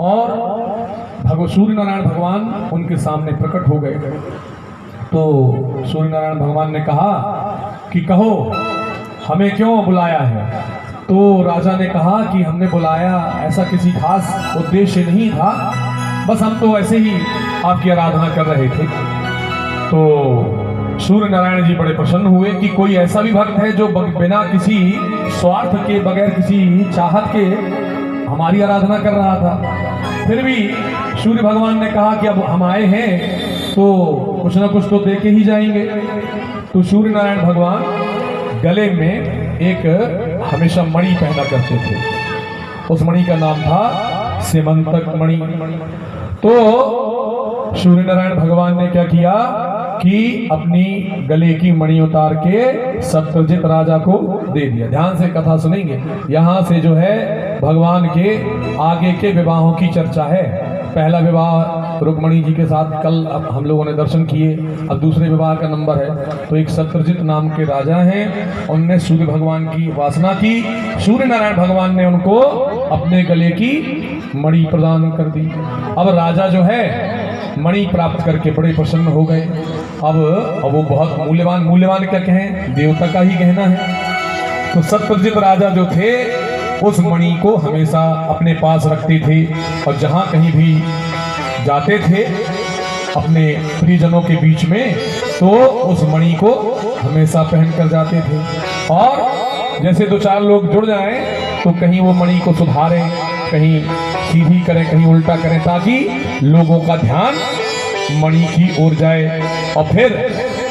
और सूर्य नारायण भगवान उनके सामने प्रकट हो गए। तो सूर्य नारायण भगवान ने कहा कि कहो हमें क्यों बुलाया है। तो राजा ने कहा कि हमने बुलाया ऐसा किसी खास उद्देश्य नहीं था, बस हम तो ऐसे ही आपकी आराधना कर रहे थे। तो सूर्य नारायण जी बड़े प्रसन्न हुए कि कोई ऐसा भी भक्त है जो बिना किसी स्वार्थ के, बगैर किसी चाहत के हमारी आराधना कर रहा था। फिर भी सूर्य भगवान ने कहा कि अब हम आए हैं तो कुछ ना कुछ तो दे के ही जाएंगे। तो सूर्य नारायण भगवान गले में एक हमेशा मणि पहना करते थे। उस मणि का नाम था सीमंतक मणि। तो सूर्य नारायण भगवान ने क्या किया कि अपनी गले की मणि उतार के सत्यजित राजा को दे दिया। ध्यान से कथा सुनेंगे। यहाँ से जो है भगवान के आगे के विवाहों की चर्चा है। पहला विवाह रुक्मणी जी के साथ कल अब हम लोगों ने दर्शन किए, अब दूसरे विवाह का नंबर है। तो एक सत्यजित नाम के राजा हैं, उनने सूर्य भगवान की उपासना की। सूर्य नारायण भगवान ने उनको अपने गले की मणि प्रदान कर दी। अब राजा जो है मणि प्राप्त करके बड़े प्रसन्न हो गए। अब वो बहुत मूल्यवान क्या कहें, देवता का ही गहना है। तो सत्यजित राजा जो थे उस मणि को हमेशा अपने पास रखते थे और जहाँ कहीं भी जाते थे अपने प्रियजनों के बीच में तो उस मणि को हमेशा पहन कर जाते थे। और जैसे दो चार लोग जुड़ जाएं तो कहीं वो मणि को सुधारें, कहीं सीधी करें, कहीं उल्टा करें, ताकि लोगों का ध्यान मणि की ओर जाए। और फिर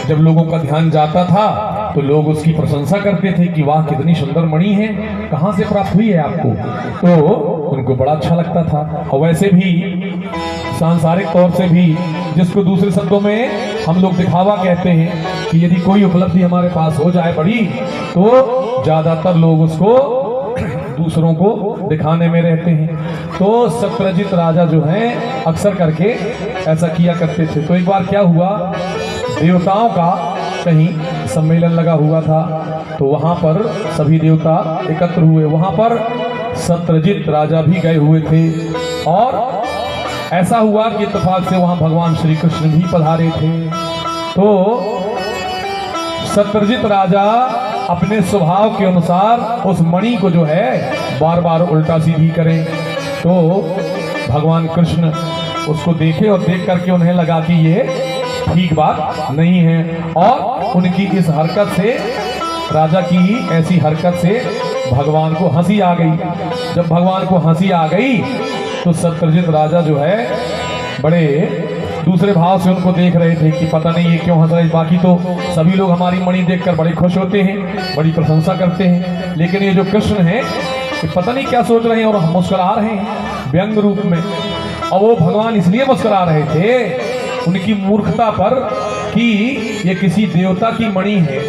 जब लोगों का ध्यान जाता था तो लोग उसकी प्रशंसा करते थे कि वाह कितनी सुंदर मणि है, कहाँ से प्राप्त हुई है आपको। तो उनको बड़ा अच्छा लगता था। और वैसे भी सांसारिक तौर से भी, जिसको दूसरे शब्दों में हम लोग दिखावा कहते हैं, कि यदि कोई उपलब्धि हमारे पास हो जाए बड़ी, तो ज्यादातर लोग उसको दूसरों को दिखाने में रहते हैं। तो सत्यजित राजा जो हैं अक्सर करके ऐसा किया करते थे। तो एक बार क्या हुआ, देवताओं का कहीं सम्मेलन लगा हुआ था, तो वहां पर सभी देवता एकत्र हुए। वहां पर सत्यजित राजा भी गए हुए थे। और ऐसा हुआ कि इत्तेफाक से वहां भगवान श्री कृष्ण भी पधारे थे। तो सत्यजित राजा अपने स्वभाव के अनुसार उस मणि को जो है बार बार उल्टा सीधी करें। तो भगवान कृष्ण उसको देखे और देख करके उन्हें लगा कि ये ठीक बात नहीं है। और उनकी इस हरकत से, राजा की ही ऐसी हरकत से भगवान को हंसी आ गई। जब भगवान को हंसी आ गई तो सत्यजित राजा जो है बड़े दूसरे भाव से उनको देख रहे थे कि पता नहीं ये क्यों हंस रहे। बाकी तो सभी लोग हमारी मणि देखकर बड़े खुश होते हैं, बड़ी प्रशंसा करते हैं, लेकिन ये जो कृष्ण हैं ये पता नहीं क्या सोच रहे हैं और मुस्कुरा रहे हैं व्यंग रूप में। और वो भगवान इसलिए मुस्कुरा रहे थे उनकी मूर्खता पर कि ये किसी देवता की मणि है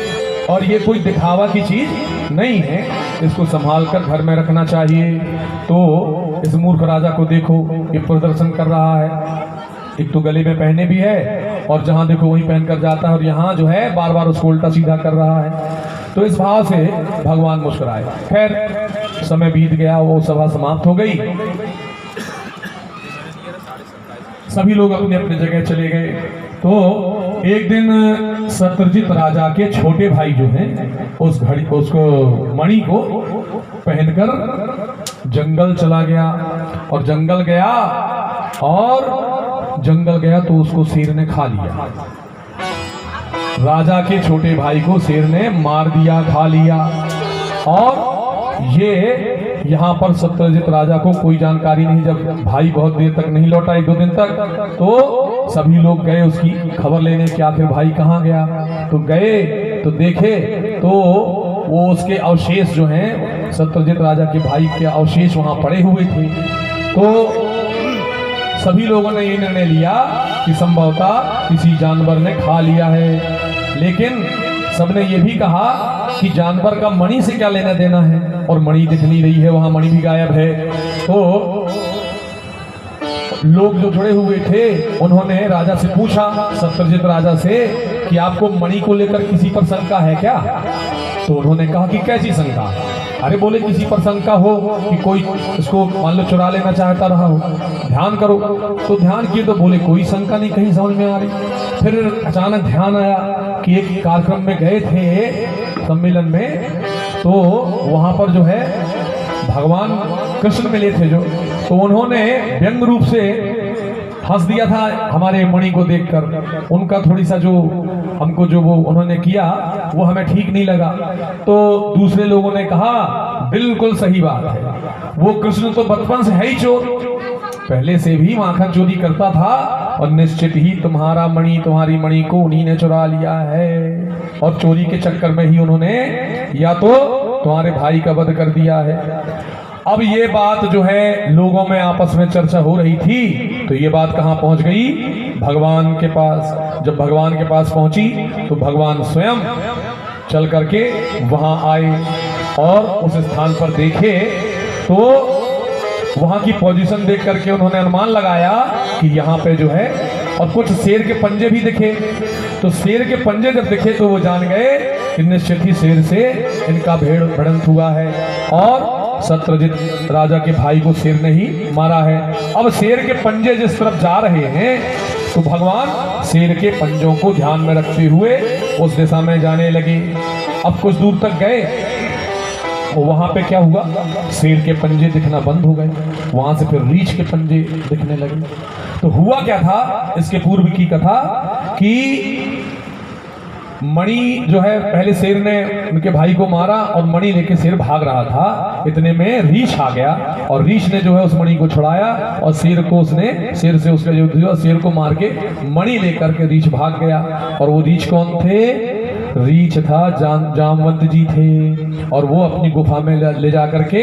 और ये कोई दिखावा की चीज नहीं है, इसको संभाल कर घर में रखना चाहिए। तो इस मूर्ख राजा को देखो, ये प्रदर्शन कर रहा है, एक तो गले में पहने भी है और जहां देखो वहीं पहन कर जाता है, और यहाँ जो है बार बार उसको उल्टा सीधा कर रहा है। तो इस भाव से भगवान मुस्कुराए। खैर समय बीत गया, वो सभा समाप्त हो गई, सभी लोग अपने अपने जगह चले गए। तो एक दिन सत्यजित राजा के छोटे भाई जो हैं उस घड़ी को, उसको मणि को पहनकर जंगल चला गया। और जंगल गया तो उसको शेर ने खा लिया। राजा के छोटे भाई को शेर ने मार दिया, खा लिया। और ये यहाँ पर सत्यजित राजा को कोई जानकारी नहीं। जब भाई बहुत देर तक नहीं लौटा, 1-2 दिन तक, तो सभी लोग गए उसकी खबर लेने कि आखिर भाई कहाँ गया। तो गए तो देखे तो वो उसके अवशेष जो हैं, सत्यजित राजा के भाई के अवशेष वहाँ पड़े हुए थे। तो सभी लोगों ने ये निर्णय लिया कि संभवतः किसी जानवर ने खा लिया है। लेकिन सबने ये भी कहा कि जानवर का मणि से क्या लेना देना है, और मणि दिख नहीं रही है, वहां मणि भी गायब है। तो लोग जो जुड़े हुए थे उन्होंने राजा से पूछा, सत्यजित राजा से, कि आपको मणि को लेकर किसी पर शंका है क्या। तो उन्होंने कहा कि कैसी शंका, अरे बोले किसी पर शंका हो कि कोई इसको मान लो चुरा लेना चाहता रहा हो, ध्यान करो। तो ध्यान किए तो बोले कोई शंका नहीं कहीं समझ में आ रही। फिर अचानक ध्यान आया कि एक कार्यक्रम में गए थे सम्मेलन में, तो वहां पर जो है भगवान कृष्ण मिले थे जो, तो उन्होंने व्यंग रूप से हंस दिया था हमारे मणि को देखकर। उनका थोड़ी सा जो हमको जो वो उन्होंने किया वो हमें ठीक नहीं लगा। तो दूसरे लोगों ने कहा बिल्कुल सही बात है, वो कृष्ण तो बचपन से है ही चोर, पहले से भी माखन चोरी करता था और निश्चित ही तुम्हारा मणि, तुम्हारी मणि को उन्हीं ने चुरा लिया है और चोरी के चक्कर में ही उन्होंने या तो तुम्हारे भाई का वध कर दिया है। अब ये बात जो है लोगों में आपस में चर्चा हो रही थी, तो ये बात कहाँ पहुंच गई? भगवान के पास। जब भगवान के पास पहुंची तो भगवान स्वयं चल करके वहां आए और उस स्थान पर देखे तो वहां की पोजीशन देख करके उन्होंने अनुमान लगाया कि यहाँ पे जो है, और कुछ शेर के पंजे भी दिखे। तो शेर के पंजे जब दिखे तो वो जान गए कि निश्चित ही शेर से इनका भिड़ंत हुआ है और सत्यजित राजा के भाई को शेर ने ही मारा है। अब शेर के पंजे जिस तरफ जा रहे हैं तो भगवान शेर के पंजों को ध्यान में रखते हुए उस दिशा में जाने लगे। अब कुछ दूर तक गए, वहां पे क्या हुआ? शेर के पंजे दिखना बंद हो गए, वहां से फिर रीछ के पंजे दिखने लगे। तो हुआ क्या था? इसके पूर्व की कथा कि मणि जो है, पहले शेर ने उनके भाई को मारा और मणि लेके शेर भाग रहा था, इतने में रीछ आ गया और रीछ ने जो है उस मणि को छुड़ाया और शेर को उसने, शेर से उसका जो शेर को मार के मणि लेकर के रीछ भाग गया। और वो रीछ कौन थे? रीछ था जामवंत जी थे, और वो अपनी गुफा में ले जा करके